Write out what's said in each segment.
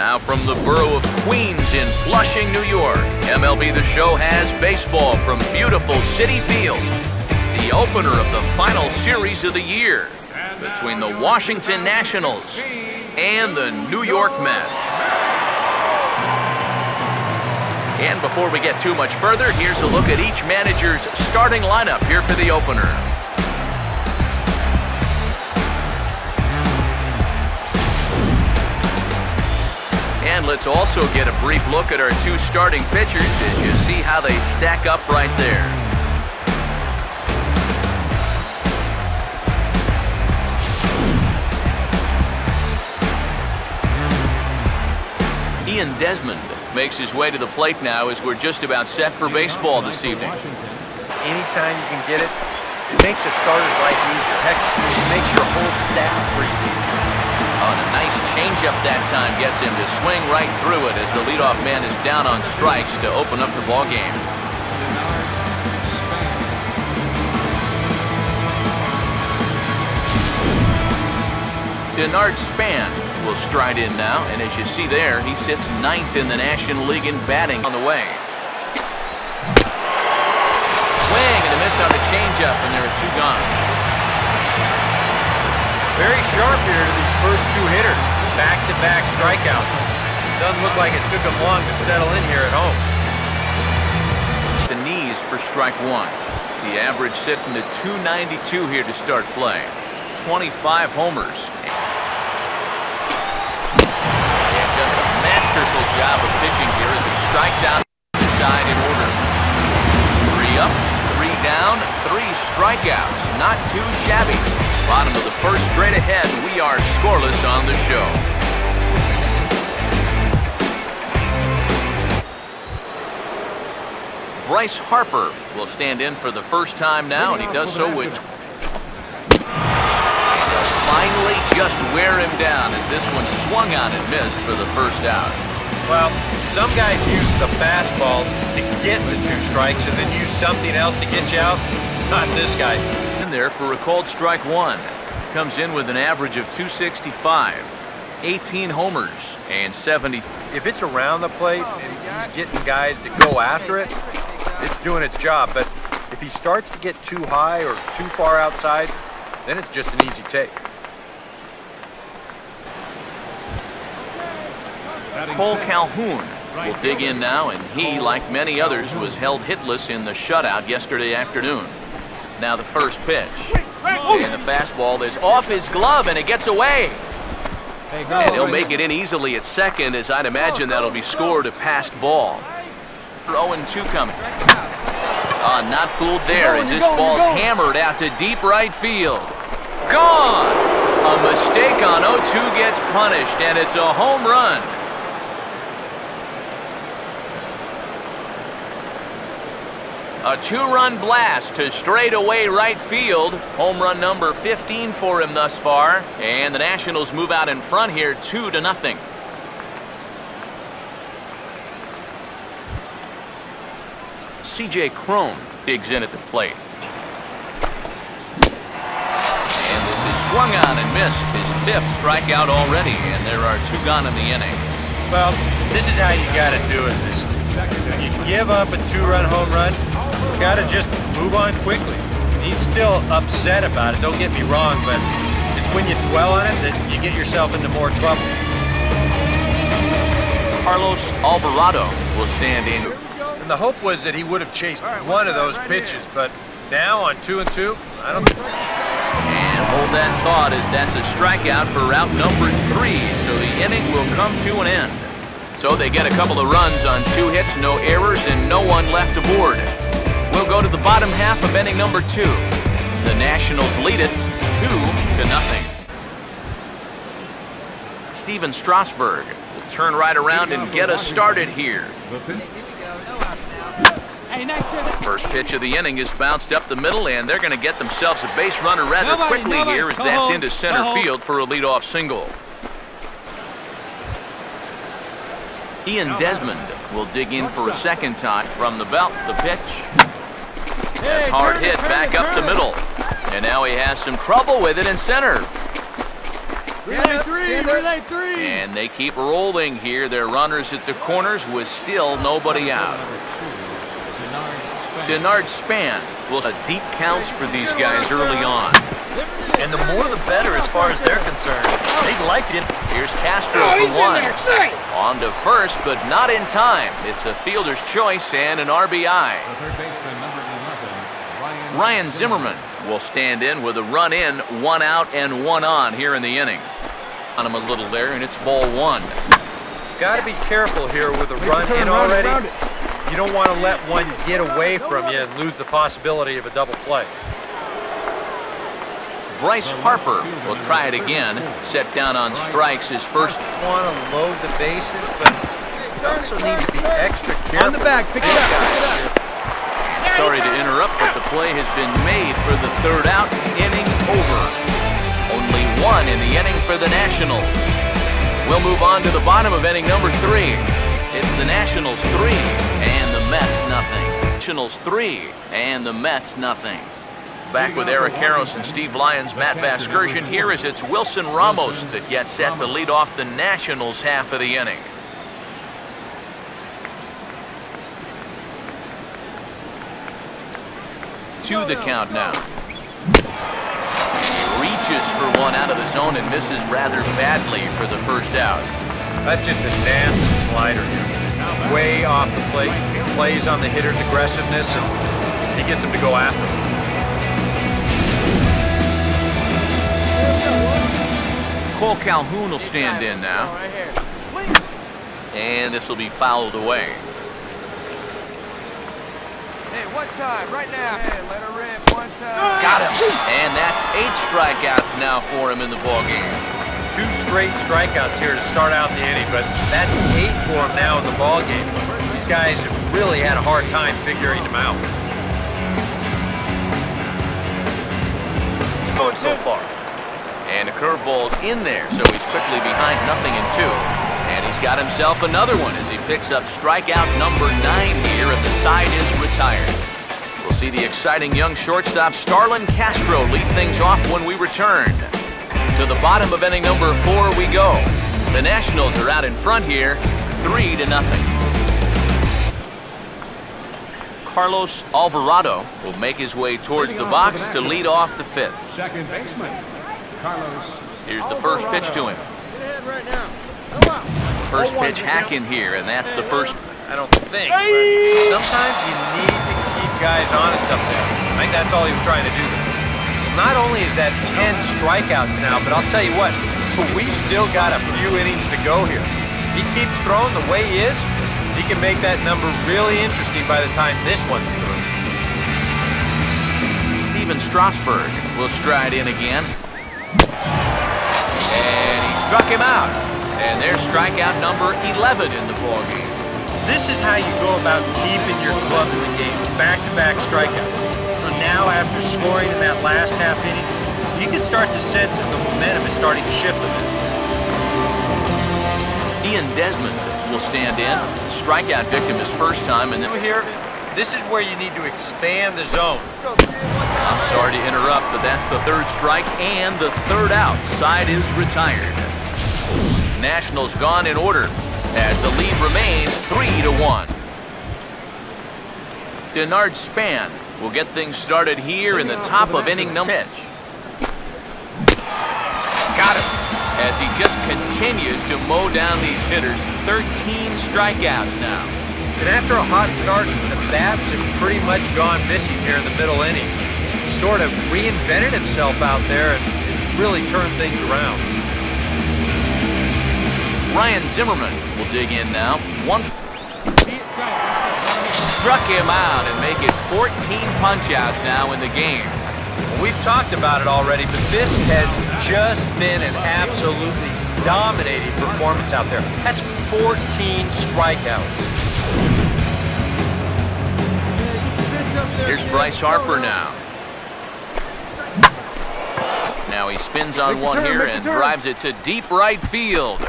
Now from the borough of Queens in Flushing, New York, MLB The Show has baseball from beautiful Citi Field. The opener of the final series of the year between the Washington Nationals and the New York Mets. And before we get too much further, here's a look at each manager's starting lineup here for the opener. And let's also get a brief look at our two starting pitchers as you see how they stack up right there. Ian Desmond makes his way to the plate now as we're just about set for baseball this evening. Anytime you can get it, it makes the starter's life easier. Heck, it makes your whole staff breathe easier. Oh, and a nice changeup that time gets him to swing right through it as the leadoff man is down on strikes to open up the ball game. Denard Span will stride in now, and as you see there, he sits 9th in the National League in batting on the way. Swing and a miss on the changeup, and there are two gone. Very sharp here to these first two hitters. Back-to-back strikeouts. Doesn't look like it took them long to settle in here at home. The knees for strike one. The average sitting at .292 here to start play. 25 homers. Masterful job of pitching here as he strikes out the side in order. 3 up, 3 down, 3 strikeouts. Not too shabby. Bottom of the first, straight ahead. We are scoreless on the show. Bryce Harper will stand in for the first time now, and he does so with... Finally just wear him down as this one swung on and missed for the first out. Well, some guys use the fastball to get to 2 strikes and then use something else to get you out. Not this guy. In there for a called strike one. Comes in with an average of .265, 18 homers, and 70. If it's around the plate and he's getting guys to go after it, it's doing its job. But if he starts to get too high or too far outside, then it's just an easy take. Cole Calhoun will dig in now, and he, like many others, was held hitless in the shutout yesterday afternoon. Now the first pitch. And the fastball is off his glove, and it gets away. And he'll make it in easily at second, as I'd imagine that'll be scored a passed ball. 0-2 coming. Not fooled there as this ball's hammered out to deep right field. Gone! A mistake on 0-2 gets punished, and it's a home run. A 2-run blast to straightaway right field. Home run number 15 for him thus far. And the Nationals move out in front here 2-0. C.J. Cron digs in at the plate. And this is swung on and missed. His 5th strikeout already, and there are 2 gone in the inning. Well, this is how you got to do it. You give up a 2-run home run, you got to just move on quickly. He's still upset about it, don't get me wrong, but it's when you dwell on it that you get yourself into more trouble. Carlos Alvarado will stand in. And the hope was that he would have chased one of those pitches, but now on 2-2, I don't... And hold that thought as that's a strikeout for route number 3, so the inning will come to an end. So they get a couple of runs on 2 hits, no errors, and no one left aboard. We'll go to the bottom half of inning number 2. The Nationals lead it 2-0. Steven Strasburg will turn right around and get us started here. First pitch of the inning is bounced up the middle, and they're going to get themselves a base runner rather quickly here as that's into center field for a leadoff single. Ian Desmond will dig in for a second time from the belt. The pitch. That's hard hit back up the middle. And now he has some trouble with it in center. Relay three. And they keep rolling here. Their runners at the corners with still nobody out. Denard Span will have deep counts for these guys early on. And the more the better as far as they're concerned. They like it. Here's Castro for one. On to first, but not in time. It's a fielder's choice and an RBI. Ryan Zimmerman will stand in with a run in, 1 out and 1 on here in the inning. On him a little there, and it's ball 1. Got to be careful here with a run in already. You don't want to let one get away from you and lose the possibility of a double play. Bryce Harper will try it again. Set down on strikes his first. Want to load the bases, but you also need to be extra careful. On the back, pick it up. Sorry to interrupt, but the play has been made for the 3rd out. Inning over. Only 1 in the inning for the Nationals. We'll move on to the bottom of inning number 3. It's the Nationals 3 and the Mets nothing. Nationals 3 and the Mets nothing. Back with Eric Harris and Steve Lyons, Matt Vasgersian here as it's Wilson Ramos that gets set to lead off the Nationals half of the inning. To the count now. Reaches for one out of the zone and misses rather badly for the first out. That's just a nasty slider. Way off the plate. He plays on the hitter's aggressiveness and he gets him to go after him. Cole Calhoun will stand in now. And this will be fouled away. Hey, one time, right now. Hey, let her rip, one time. Got him. And that's 8 strikeouts now for him in the ballgame. 2 straight strikeouts here to start out the inning, but that's 8 for him now in the ballgame. These guys have really had a hard time figuring him out. Going so far. And a curveball's in there, so he's quickly behind 0-2. And he's got himself another one as he picks up strikeout number 9 here, and the side is retired. We'll see the exciting young shortstop Starlin Castro lead things off when we return. To the bottom of inning number 4 we go. The Nationals are out in front here, 3-0. Carlos Alvarado will make his way towards the box to lead off the 5th. Second baseman, Carlos. Here's the first pitch to him. First pitch hacking here, and that's the first. I don't think, but sometimes you need to keep guys honest up there. I think that's all he was trying to do there. Not only is that 10 strikeouts now, but I'll tell you what, we've still got a few innings to go here. He keeps throwing the way he is, he can make that number really interesting by the time this one's through. Steven Strasburg will stride in again. And he struck him out. And there's strikeout number 11 in the ballgame. This is how you go about keeping your club in the game. Back-to-back strikeouts. And now, after scoring in that last half inning, you can start to sense that the momentum is starting to shift a bit. Ian Desmond will stand in. Strikeout victim his first time, and then Here, this is where you need to expand the zone. I'm sorry to interrupt, but that's the 3rd strike and the 3rd out. Side is retired. Nationals gone in order as the lead remains 3-1. Denard Span will get things started here in the top of inning number pitch. Got him as he just continues to mow down these hitters. 13 strikeouts now. And after a hot start, the bats have pretty much gone missing here in the middle inning. He sort of reinvented himself out there and has really turned things around. Ryan Zimmerman will dig in now. Struck him out and make it 14 punch-outs now in the game. We've talked about it already, but this has just been an absolutely dominating performance out there. That's 14 strikeouts. Here's Bryce Harper now. Now he spins on one here and drives it to deep right field.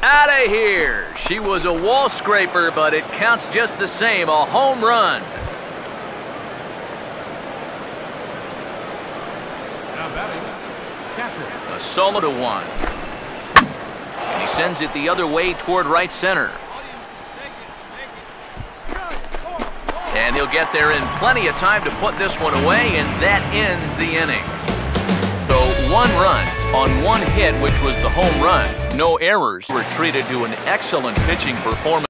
Out of here! She was a wall scraper, but it counts just the same. A home run. Now batting, catcher. A solo to 1. sends it the other way toward right center. And he'll get there in plenty of time to put this one away, and that ends the inning. So 1 run on 1 hit, which was the home run. No errors. Were treated to an excellent pitching performance.